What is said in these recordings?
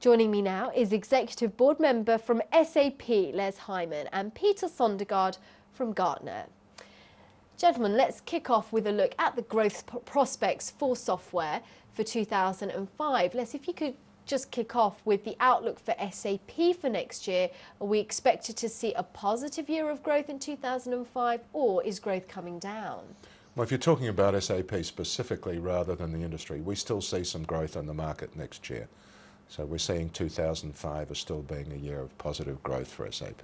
Joining me now is Executive Board Member from SAP, Les Hayman, and Peter Sondergaard from Gartner. Gentlemen, let's kick off with a look at the growth prospects for software for 2005. Les, if you could just kick off with the outlook for SAP for next year. Are we expected to see a positive year of growth in 2005, or is growth coming down? Well, if you're talking about SAP specifically rather than the industry, we still see some growth in the market next year. So we're seeing 2005 as still being a year of positive growth for SAP.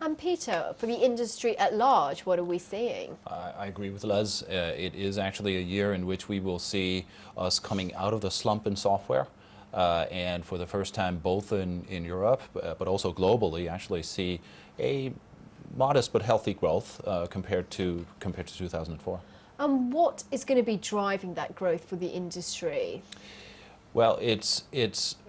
And Peter, for the industry at large, what are we seeing? I agree with Les. It is actually a year in which we will see us coming out of the slump in software. And for the first time, both in Europe, but also globally, actually see a modest but healthy growth compared to 2004. And what is going to be driving that growth for the industry? Well, it's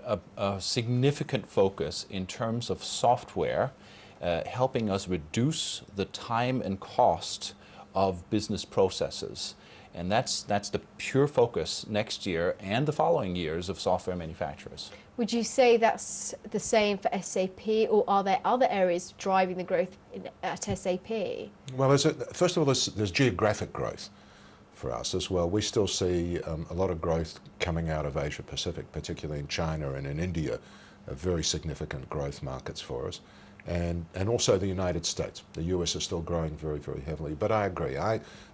a significant focus in terms of software, helping us reduce the time and cost of business processes. And that's the pure focus next year and the following years of software manufacturers. Would you say that's the same for SAP, or are there other areas driving the growth at SAP? Well, first of all, there's geographic growth for us as well. We still see a lot of growth coming out of Asia Pacific, particularly in China and in India, are very significant growth markets for us. And also the United States. The US is still growing very, very heavily. But I agree.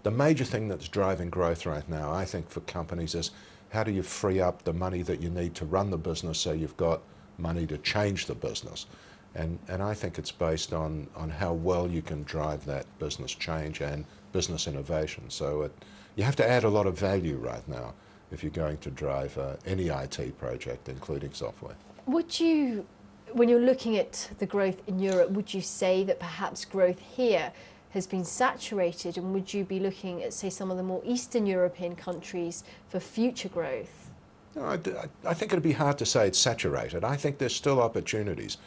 The major thing that's driving growth right now, I think, for companies is how do you free up the money that you need to run the business so you've got money to change the business. And I think it's based on how well you can drive that business change and business innovation. So you have to add a lot of value right now if you're going to drive any IT project, including software. Would you, when you're looking at the growth in Europe, would you say that perhaps growth here has been saturated, and would you be looking at, say, some of the more Eastern European countries for future growth? No, I think it'd be hard to say it's saturated. I think there's still opportunities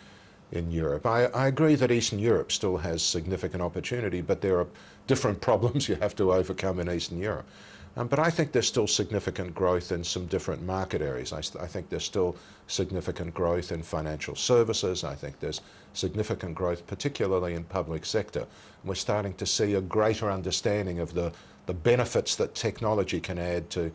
in Europe. I agree that Eastern Europe still has significant opportunity, but there are different problems you have to overcome in Eastern Europe. But I think there's still significant growth in some different market areas. I think there's still significant growth in financial services. I think there's significant growth, particularly in public sector. And we're starting to see a greater understanding of the benefits that technology can add to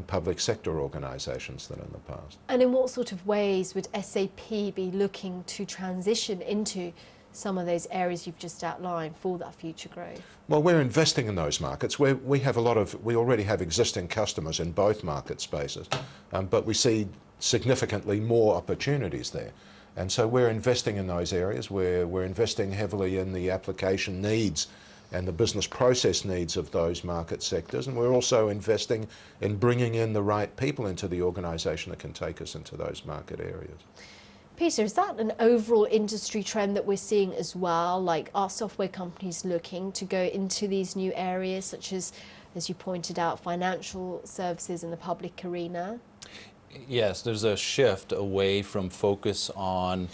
public sector organisations than in the past. And in what sort of ways would SAP be looking to transition into some of those areas you've just outlined for that future growth? Well, we're investing in those markets. We already have existing customers in both market spaces, but we see significantly more opportunities there. And so we're investing in those areas. We're investing heavily in the application needs and the business process needs of those market sectors. And we're also investing in bringing in the right people into the organisation that can take us into those market areas. Peter, is that an overall industry trend that we're seeing as well? Like, are software companies looking to go into these new areas, such as you pointed out, financial services in the public arena? Yes, there's a shift away from focus on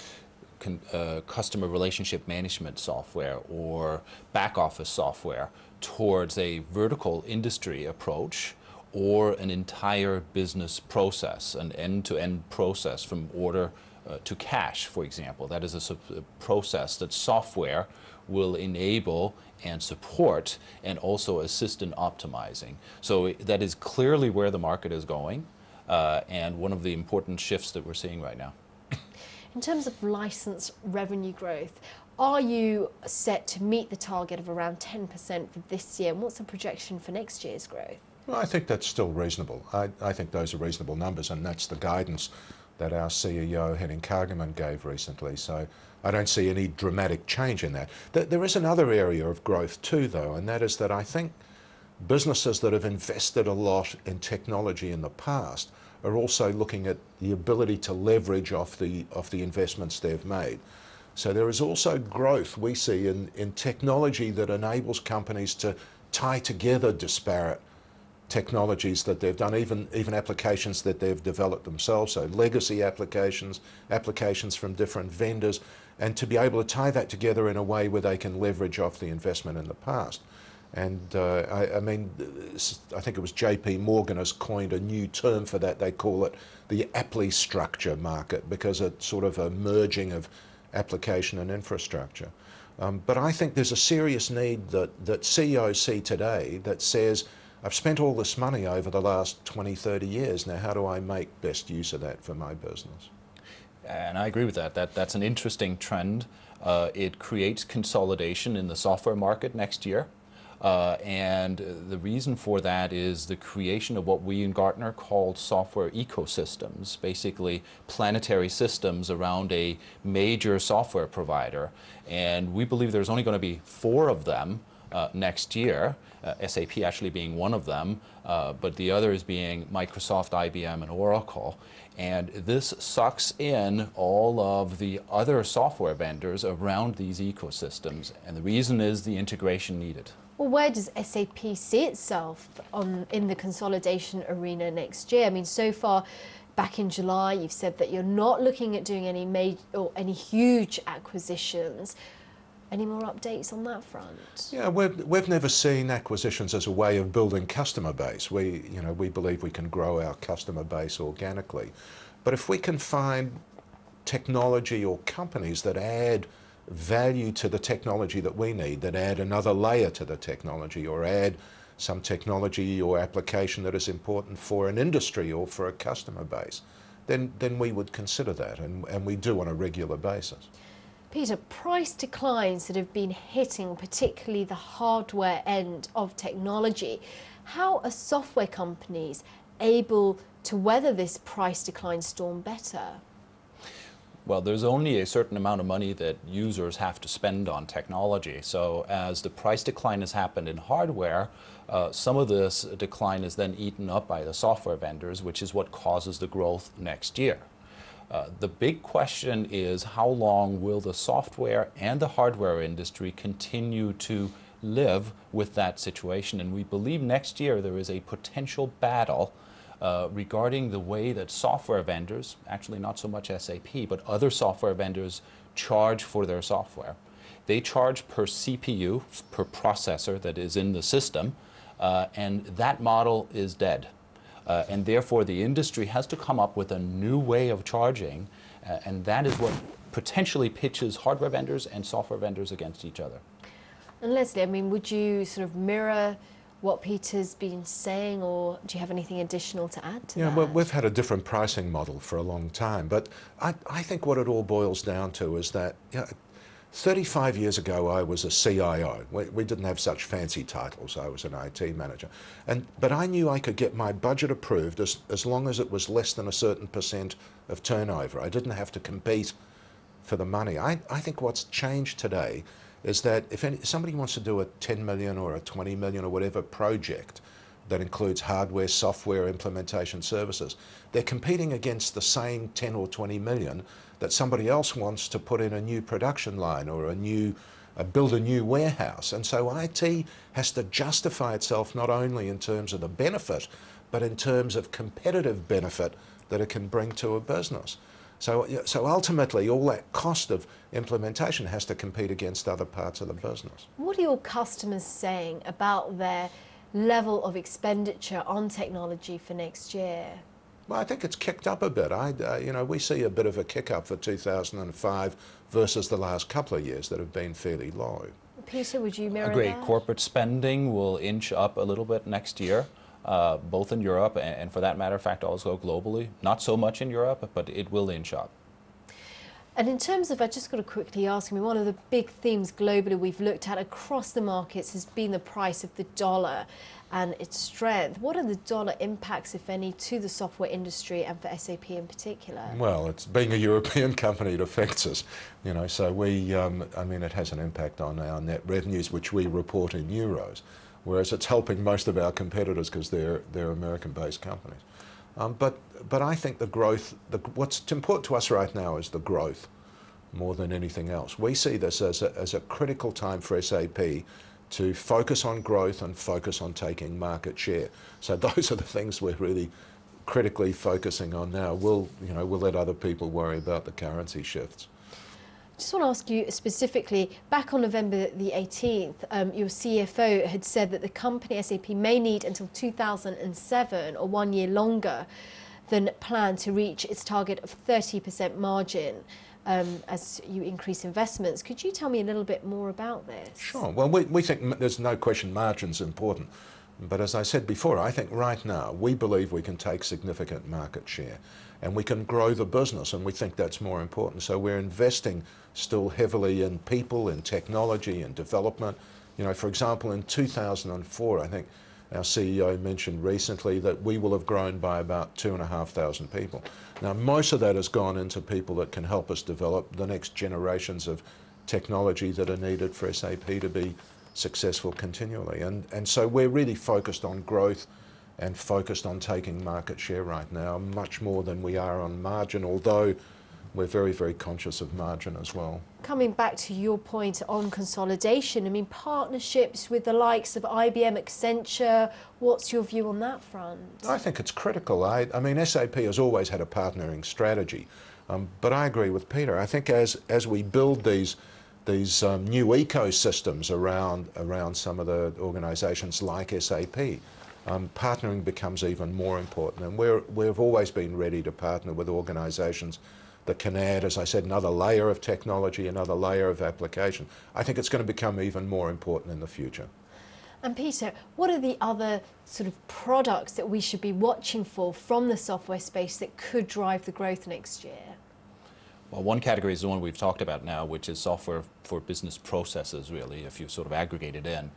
customer relationship management software or back office software towards a vertical industry approach, or an entire business process, an end-to-end process from order to cash, for example. That is a process that software will enable and support and also assist in optimizing. So that is clearly where the market is going, and one of the important shifts that we're seeing right now. In terms of license revenue growth, are you set to meet the target of around 10% for this year? And what's the projection for next year's growth? Well, I think that's still reasonable. I think those are reasonable numbers, and that's the guidance that our CEO, Henning Kagermann, gave recently. So I don't see any dramatic change in that. There is another area of growth too, though, and that is that I think businesses that have invested a lot in technology in the past are also looking at the ability to leverage off the investments they've made. So there is also growth we see in technology that enables companies to tie together disparate technologies that they've done, even applications that they've developed themselves, so legacy applications from different vendors, and to be able to tie that together in a way where they can leverage off the investment in the past. And I mean, I think it was JP Morgan has coined a new term for that. They call it the Apply structure market, because it's sort of a merging of application and infrastructure. But I think there's a serious need that CEOs see today that says, I've spent all this money over the last 20, 30 years. Now, how do I make best use of that for my business? And I agree with that. That's an interesting trend. It creates consolidation in the software market next year. And the reason for that is the creation of what we in Gartner called software ecosystems, basically planetary systems around a major software provider. And we believe there's only going to be 4 of them next year, SAP actually being one of them, but the others being Microsoft, IBM, and Oracle. And this sucks in all of the other software vendors around these ecosystems. And the reason is the integration needed. Well, where does SAP see itself in the consolidation arena next year? I mean, so far, back in July, you've said that you're not looking at doing any major or any huge acquisitions. Any more updates on that front? Yeah, we've never seen acquisitions as a way of building customer base. We believe we can grow our customer base organically. But if we can find technology or companies that add value to the technology that we need, that add another layer to the technology, or add some technology or application that is important for an industry or for a customer base, then we would consider that, and we do on a regular basis. Peter, price declines that have been hitting particularly the hardware end of technology, how are software companies able to weather this price decline storm better? Well, there's only a certain amount of money that users have to spend on technology. So as the price decline has happened in hardware, some of this decline is then eaten up by the software vendors, which is what causes the growth next year. The big question is, how long will the software and the hardware industry continue to live with that situation? And we believe next year there is a potential battle regarding the way that software vendors, actually not so much SAP, but other software vendors charge for their software. They charge per CPU, per processor that is in the system, and that model is dead. And therefore the industry has to come up with a new way of charging, and that is what potentially pitches hardware vendors and software vendors against each other. And Leslie, I mean, would you sort of mirror what Peter's been saying, or do you have anything additional to add to that? Yeah, well, we've had a different pricing model for a long time, but I think what it all boils down to is that 35 years ago I was a CIO. We didn't have such fancy titles. I was an IT manager. But I knew I could get my budget approved as long as it was less than a certain % of turnover. I didn't have to compete for the money. I think what's changed today is that if somebody wants to do a 10 million or a 20 million or whatever project that includes hardware, software, implementation services, they're competing against the same 10 or 20 million that somebody else wants to put in a new production line or build a new warehouse. And so IT has to justify itself not only in terms of the benefit, but in terms of competitive benefit that it can bring to a business. So ultimately, all that cost of implementation has to compete against other parts of the business. What are your customers saying about their level of expenditure on technology for next year? Well, I think it's kicked up a bit. We see a bit of a kick up for 2005 versus the last couple of years that have been fairly low. Peter, would you mirror Agree. that? Corporate spending will inch up a little bit next year, both in Europe and for that matter of fact also globally. Not so much in Europe, but it will inch up. And in terms of, I just got to quickly ask, I mean, one of the big themes globally we've looked at across the markets has been the price of the dollar and its strength. What are the dollar impacts, if any, to the software industry and for SAP in particular? Well, it's being a European company, it affects us. So it has an impact on our net revenues, which we report in euros, whereas it's helping most of our competitors because they're American-based companies. But I think the growth, what's important to us right now is the growth more than anything else. We see this as a critical time for SAP to focus on growth and focus on taking market share. So those are the things we're really critically focusing on now. We'll let other people worry about the currency shifts. Just want to ask you specifically, back on November the 18th, your CFO had said that the company, SAP, may need until 2007 or 1 year longer than planned to reach its target of 30% margin as you increase investments. Could you tell me a little bit more about this? Sure. Well, we think there's no question margin's important. But as I said before, I think right now we believe we can take significant market share and we can grow the business, and we think that's more important. So we're investing still heavily in people, in technology, and development. You know, for example, in 2004, I think our CEO mentioned recently that we will have grown by about 2,500 people. Now, most of that has gone into people that can help us develop the next generations of technology that are needed for SAP to be successful continually. And so we're really focused on growth and focused on taking market share right now, much more than we are on margin, although we're very, very conscious of margin as well. Coming back to your point on consolidation, I mean, partnerships with the likes of IBM, Accenture, what's your view on that front? I think it's critical. I mean, SAP has always had a partnering strategy, but I agree with Peter. I think as we build these new ecosystems around some of the organisations like SAP, partnering becomes even more important. And we've always been ready to partner with organisations that can add, as I said, another layer of technology, another layer of application. I think it's going to become even more important in the future. And Peter, what are the other sort of products that we should be watching for from the software space that could drive the growth next year? Well, one category is the one we've talked about now, which is software for business processes, really, if you sort of aggregate it in.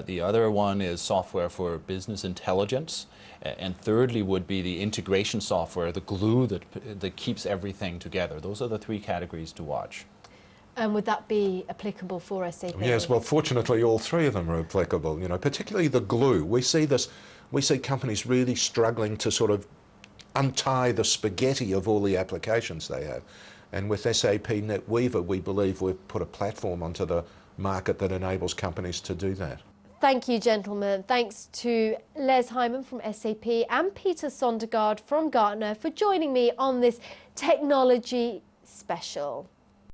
The other one is software for business intelligence. And thirdly would be the integration software, the glue that keeps everything together. Those are the three categories to watch. And would that be applicable for SAP? Yes, well, fortunately, all three of them are applicable, you know, particularly the glue. We see companies really struggling to sort of untie the spaghetti of all the applications they have. And with SAP NetWeaver, we believe we've put a platform onto the market that enables companies to do that. Thank you, gentlemen. Thanks to Les Hayman from SAP and Peter Sondergaard from Gartner for joining me on this technology special.